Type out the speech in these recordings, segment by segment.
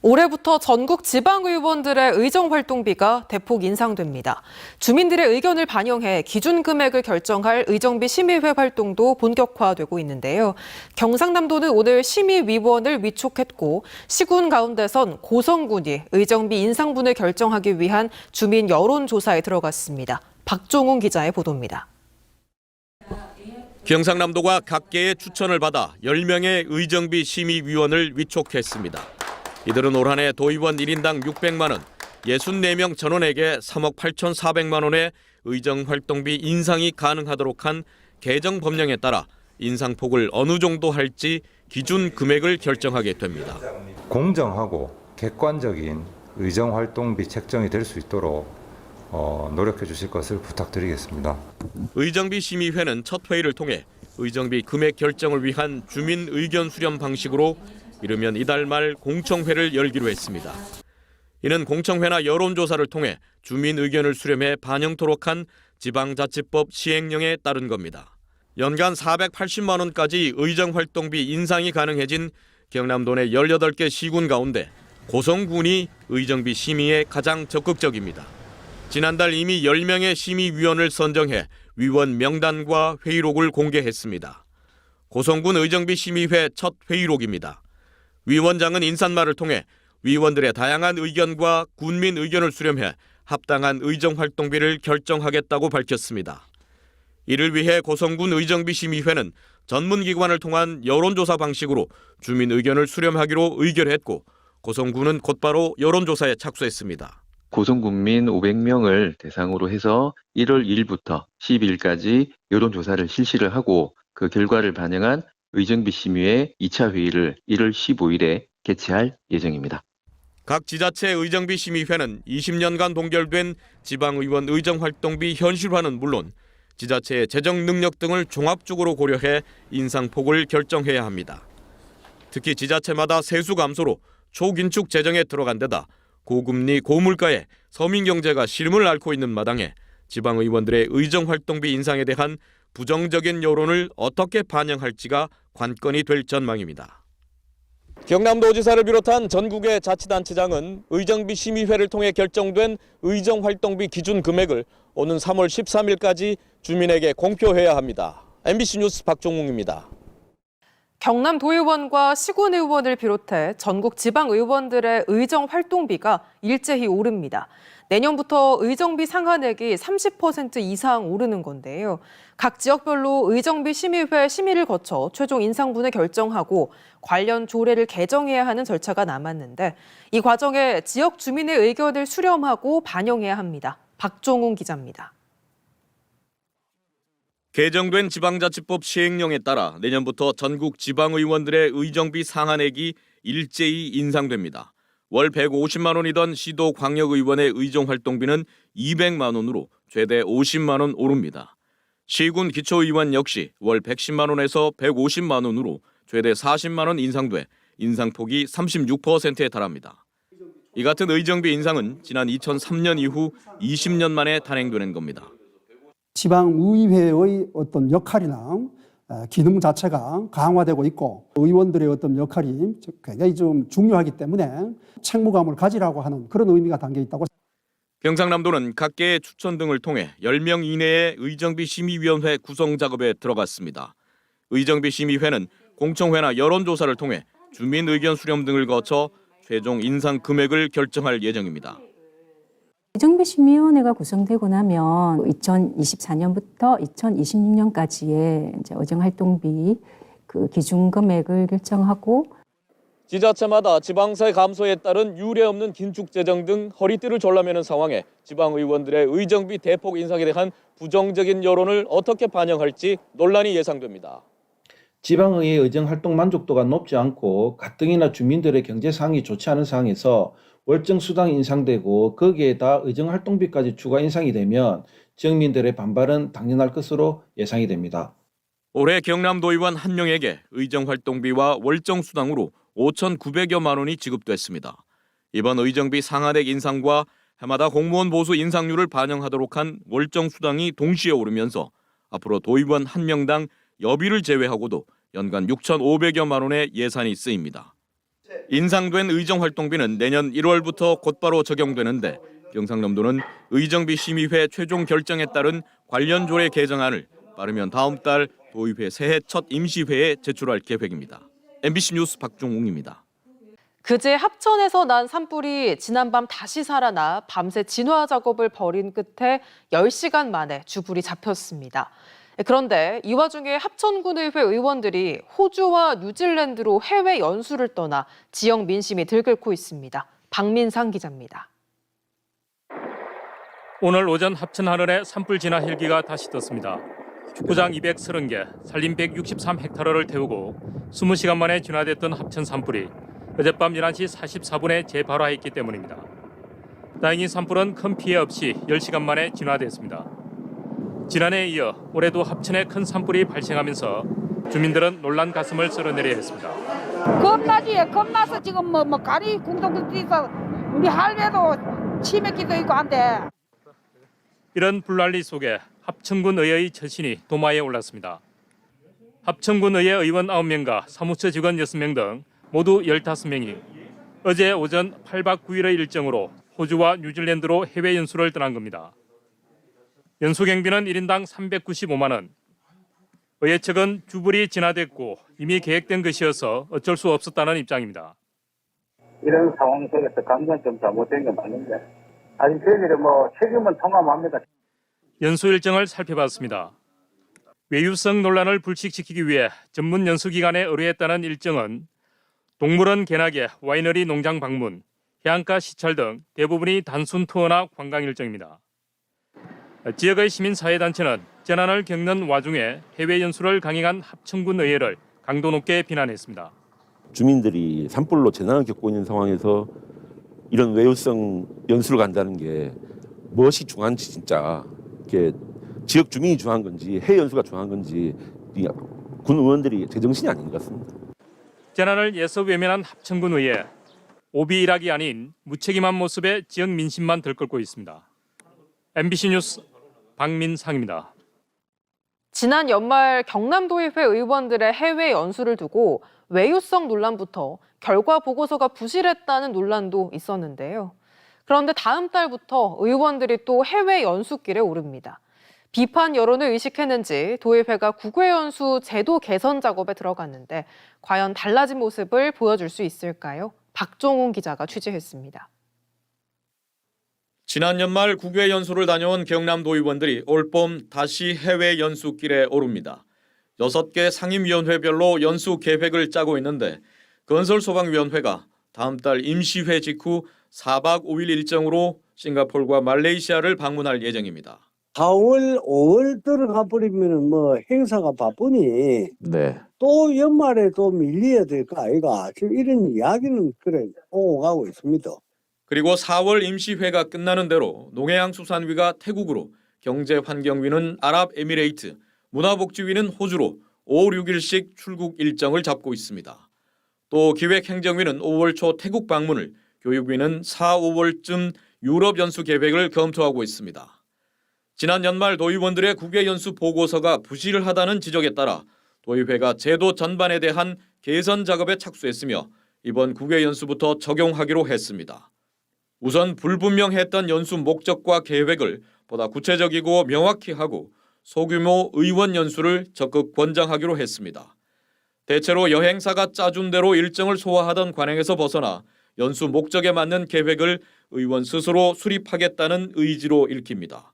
올해부터 전국 지방의원들의 의정활동비가 대폭 인상됩니다. 주민들의 의견을 반영해 기준 금액을 결정할 의정비 심의회 활동도 본격화되고 있는데요. 경상남도는 오늘 심의위원을 위촉했고 시군 가운데선 고성군이 의정비 인상분을 결정하기 위한 주민 여론조사에 들어갔습니다. 박종훈 기자의 보도입니다. 경상남도가 각계의 추천을 받아 10명의 의정비 심의위원을 위촉했습니다. 이들은 올 한 해 도의원 1인당 600만 원, 64명 전원에게 3억 8,400만 원의 의정활동비 인상이 가능하도록 한 개정 법령에 따라 인상폭을 어느 정도 할지 기준 금액을 결정하게 됩니다. 공정하고 객관적인 의정활동비 책정이 될 수 있도록 노력해 주실 것을 부탁드리겠습니다. 의정비 심의회는 첫 회의를 통해 의정비 금액 결정을 위한 주민 의견 수렴 방식으로 이르면 이달 말 공청회를 열기로 했습니다. 이는 공청회나 여론조사를 통해 주민 의견을 수렴해 반영토록 한 지방자치법 시행령에 따른 겁니다. 연간 480만 원까지 의정활동비 인상이 가능해진 경남도 내 18개 시군 가운데 고성군이 의정비 심의에 가장 적극적입니다. 지난달 이미 10명의 심의위원을 선정해 위원 명단과 회의록을 공개했습니다. 고성군 의정비 심의회 첫 회의록입니다. 위원장은 인사말을 통해 위원들의 다양한 의견과 군민 의견을 수렴해 합당한 의정활동비를 결정하겠다고 밝혔습니다. 이를 위해 고성군 의정비 심의회는 전문기관을 통한 여론조사 방식으로 주민 의견을 수렴하기로 의결했고 고성군은 곧바로 여론조사에 착수했습니다. 고성군민 500명을 대상으로 해서 1월 1일부터 12일까지 여론조사를 실시를 하고 그 결과를 반영한 의정비 심의회 2차 회의를 1월 15일에 개최할 예정입니다. 각 지자체 의정비 심의회는 20년간 동결된 지방의원 의정활동비 현실화는 물론 지자체의 재정 능력 등을 종합적으로 고려해 인상폭을 결정해야 합니다. 특히 지자체마다 세수 감소로 초긴축 재정에 들어간 데다 고금리 고물가에 서민경제가 시름을 앓고 있는 마당에 지방의원들의 의정활동비 인상에 대한 부정적인 여론을 어떻게 반영할지가 관건이 될 전망입니다. 경남도지사를 비롯한 전국의 자치단체장은 의정비 심의회를 통해 결정된 의정활동비 기준 금액을 오는 3월 13일까지 주민에게 공표해야 합니다. MBC 뉴스 박종웅입니다. 경남도의원과 시군의원을 비롯해 전국 지방의원들의 의정활동비가 일제히 오릅니다. 내년부터 의정비 상한액이 30% 이상 오르는 건데요. 각 지역별로 의정비 심의회 심의를 거쳐 최종 인상분을 결정하고 관련 조례를 개정해야 하는 절차가 남았는데 이 과정에 지역 주민의 의견을 수렴하고 반영해야 합니다. 박종훈 기자입니다. 개정된 지방자치법 시행령에 따라 내년부터 전국 지방의원들의 의정비 상한액이 일제히 인상됩니다. 월 150만 원이던 시도 광역의원의 의정활동비는 200만 원으로 최대 50만 원 오릅니다. 시군 기초의원 역시 월 110만 원에서 150만 원으로 최대 40만 원 인상돼 인상폭이 36%에 달합니다. 이 같은 의정비 인상은 지난 2003년 이후 20년 만에 단행되는 겁니다. 지방의회의 어떤 역할이나 기능 자체가 강화되고 있고 의원들의 어떤 역할이 굉장히 좀 중요하기 때문에 책무감을 가지라고 하는 그런 의미가 담겨 있다고. 경상남도는 각계의 추천 등을 통해 10명 이내의 의정비 심의위원회 구성 작업에 들어갔습니다. 의정비 심의회는 공청회나 여론조사를 통해 주민 의견 수렴 등을 거쳐 최종 인상 금액을 결정할 예정입니다. 의정비 심의위원회가 구성되고 나면 2024년부터 2026년까지의 의정활동비 그 기준 금액을 결정하고 지자체마다 지방세 감소에 따른 유례없는 긴축 재정 등 허리띠를 졸라매는 상황에 지방의원들의 의정비 대폭 인상에 대한 부정적인 여론을 어떻게 반영할지 논란이 예상됩니다. 지방의회 의정활동 만족도가 높지 않고 가뜩이나 주민들의 경제 상황이 좋지 않은 상황에서 월정 수당이 인상되고 거기에다 의정활동비까지 추가 인상이 되면 지역민들의 반발은 당연할 것으로 예상이 됩니다. 올해 경남도의원 1명에게 의정활동비와 월정 수당으로 5,900여만 원이 지급됐습니다. 이번 의정비 상한액 인상과 해마다 공무원 보수 인상률을 반영하도록 한 월정 수당이 동시에 오르면서 앞으로 도의원 1명당 여비를 제외하고도 연간 6,500여만 원의 예산이 쓰입니다. 인상된 의정활동비는 내년 1월부터 곧바로 적용되는데 경상남도는 의정비 심의회 최종 결정에 따른 관련 조례 개정안을 빠르면 다음 달 도의회 새해 첫 임시회에 제출할 계획입니다. MBC 뉴스 박종웅입니다. 그제 합천에서 난 산불이 지난밤 다시 살아나 밤새 진화 작업을 벌인 끝에 10시간 만에 주불이 잡혔습니다. 그런데 이 와중에 합천군의회 의원들이 호주와 뉴질랜드로 해외 연수를 떠나 지역 민심이 들끓고 있습니다. 박민상 기자입니다. 오늘 오전 합천 하늘에 산불 진화 헬기가 다시 떴습니다. 축구장 230개, 산림 163헥타르를 태우고 20시간 만에 진화됐던 합천 산불이 어젯밤 11시 44분에 재발화했기 때문입니다. 다행히 산불은 큰 피해 없이 10시간 만에 진화됐습니다. 지난해에 이어 올해도 합천에 큰 산불이 발생하면서 주민들은 놀란 가슴을 쓸어내려 했습니다. 겁나지. 겁나서 지금 뭐 가리 궁동도 있어. 우리 할매도 치매기도 있고 한데. 이런 불난리 속에 합천군 의회의 처신이 도마에 올랐습니다. 합천군 의회 의원 9명과 사무처 직원 6명 등 모두 15명이 어제 오전 8박 9일의 일정으로 호주와 뉴질랜드로 해외 연수를 떠난 겁니다. 연수 경비는 1인당 395만 원. 의회 측은 주불이 진화됐고 이미 계획된 것이어서 어쩔 수 없었다는 입장입니다. 이런 상황 속에서 감사는 좀 잘못된 건 맞는데 아직 저희들이 책임은 통감합니다. 연수 일정을 살펴봤습니다. 외유성 논란을 불식시키기 위해 전문 연수기관에 의뢰했다는 일정은 동물원 개나개, 와이너리 농장 방문, 해안가 시찰 등 대부분이 단순 투어나 관광 일정입니다. 지역의 시민사회단체는 재난을 겪는 와중에 해외 연수를 강행한 합천군 의회를 강도 높게 비난했습니다. 주민들이 산불로 재난을 겪고 있는 상황에서 이런 외유성 연수를 간다는 게 무엇이 중요한지 진짜 이게 지역 주민이 중요한 건지 해외 연수가 중요한 건지 군 의원들이 제정신이 아닌 것 같습니다. 재난을 예서 외면한 합천군 의회. 오비 일학이 아닌 무책임한 모습에 지역 민심만 들끓고 있습니다. MBC 뉴스 박민상입니다. 지난 연말 경남도의회 의원들의 해외 연수를 두고 외유성 논란부터 결과 보고서가 부실했다는 논란도 있었는데요. 그런데 다음 달부터 의원들이 또 해외 연수길에 오릅니다. 비판 여론을 의식했는지 도의회가 국외 연수 제도 개선 작업에 들어갔는데 과연 달라진 모습을 보여줄 수 있을까요? 박종훈 기자가 취재했습니다. 지난 연말 국외 연수를 다녀온 경남도 의원들이 올봄 다시 해외 연수길에 오릅니다. 6개 상임위원회별로 연수 계획을 짜고 있는데 건설소방위원회가 다음 달 임시회 직후 4박 5일 일정으로 싱가포르와 말레이시아를 방문할 예정입니다. 4월, 5월 들어가 버리면 행사가 바쁘니 네. 또 연말에 또 밀려야 될 거 아이가. 지금 이런 이야기는 그래 오고 가고 있습니다. 그리고 4월 임시회가 끝나는 대로 농해양수산위가 태국으로, 경제환경위는 아랍에미레이트, 문화복지위는 호주로 5, 6일씩 출국 일정을 잡고 있습니다. 또 기획행정위는 5월 초 태국 방문을, 교육위는 4, 5월쯤 유럽 연수 계획을 검토하고 있습니다. 지난 연말 도의원들의 국외 연수 보고서가 부실하다는 지적에 따라 도의회가 제도 전반에 대한 개선 작업에 착수했으며 이번 국외 연수부터 적용하기로 했습니다. 우선 불분명했던 연수 목적과 계획을 보다 구체적이고 명확히 하고 소규모 의원 연수를 적극 권장하기로 했습니다. 대체로 여행사가 짜준 대로 일정을 소화하던 관행에서 벗어나 연수 목적에 맞는 계획을 의원 스스로 수립하겠다는 의지로 읽힙니다.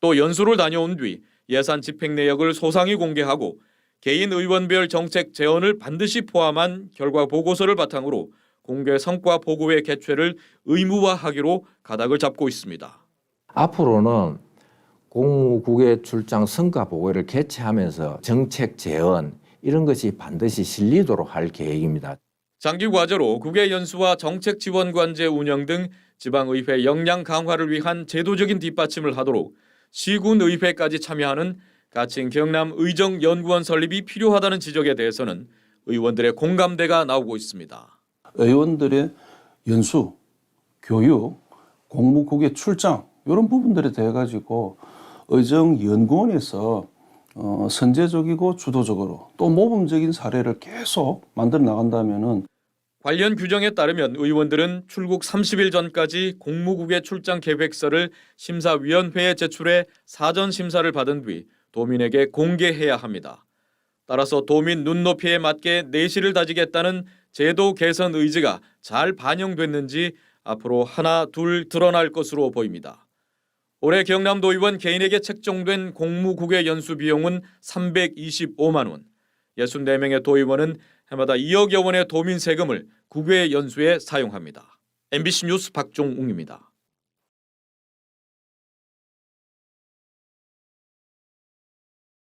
또 연수를 다녀온 뒤 예산 집행 내역을 소상히 공개하고 개인 의원별 정책 제언을 반드시 포함한 결과 보고서를 바탕으로 공개 성과 보고회 개최를 의무화하기로 가닥을 잡고 있습니다. 앞으로는 공무국외 출장 성과 보고회를 개최하면서 정책 제언 이런 것이 반드시 실리도록 할 계획입니다. 장기 과제로 국외 연수와 정책 지원 관제 운영 등 지방의회 역량 강화를 위한 제도적인 뒷받침을 하도록 시군의회까지 참여하는 가칭 경남 의정연구원 설립이 필요하다는 지적에 대해서는 의원들의 공감대가 나오고 있습니다. 의원들의 연수, 교육, 공무국외 출장 이런 부분들에 대해 가지고 의정연구원에서 선제적이고 주도적으로 또 모범적인 사례를 계속 만들어 나간다면은 관련 규정에 따르면 의원들은 출국 30일 전까지 공무국의 출장 계획서를 심사위원회에 제출해 사전 심사를 받은 뒤 도민에게 공개해야 합니다. 따라서 도민 눈높이에 맞게 내실을 다지겠다는 제도 개선 의지가 잘 반영됐는지 앞으로 하나 둘 드러날 것으로 보입니다. 올해 경남도 의원 개인에게 책정된 공무국외 연수 비용은 325만 원, 64명의 도의원은 해마다 2억여 원의 도민 세금을 국외 연수에 사용합니다. MBC 뉴스 박종웅입니다.